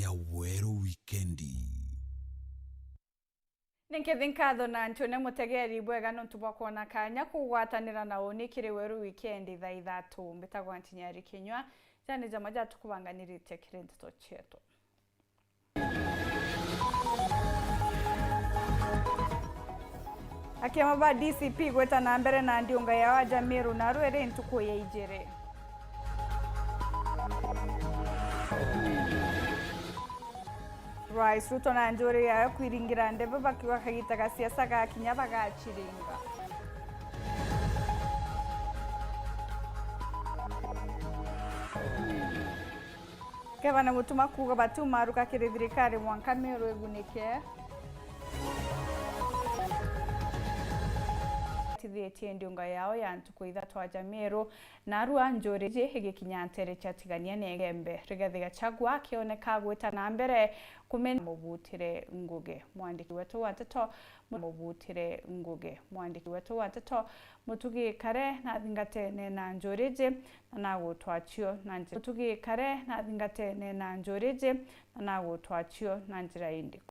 ya Weru Wikendi. Ninkethinkatho na ntune mutegeri bwega nontu bwa kuona kanya kugwatanira na unikire Weru Wikendi Thaa Ithatu mbitagwa NTINYARI KINYUA jani jamaja tukubanganirite kirento chetu. Akiama ba DCP gweta na mbere na ndiunga ya wajamiru na ruere ntuko ya ijere. Rais Ruto na njore ya kwiringira ndebe bakiwa kagitaga siasa ga kinya bagachiringa. Kevana mutuma kuga batuma ruka kirithirikari mwanka mero egunike. Thithi ndiunga yao ya ntuko ithatu wa Jamiru na arua njore je higikinyantere chatigania negembe Rigathi Gachagua kioneka gweta na mbere kumenya mubutire nguge mwandiki wetu wa Thaa mubutire nguge mwandiki wetu wa Thaa mutugi kare na thingate ne na njore je na gutwachio na njira mutugi kare na thingate ne na njore je na gutwachio na njira indi.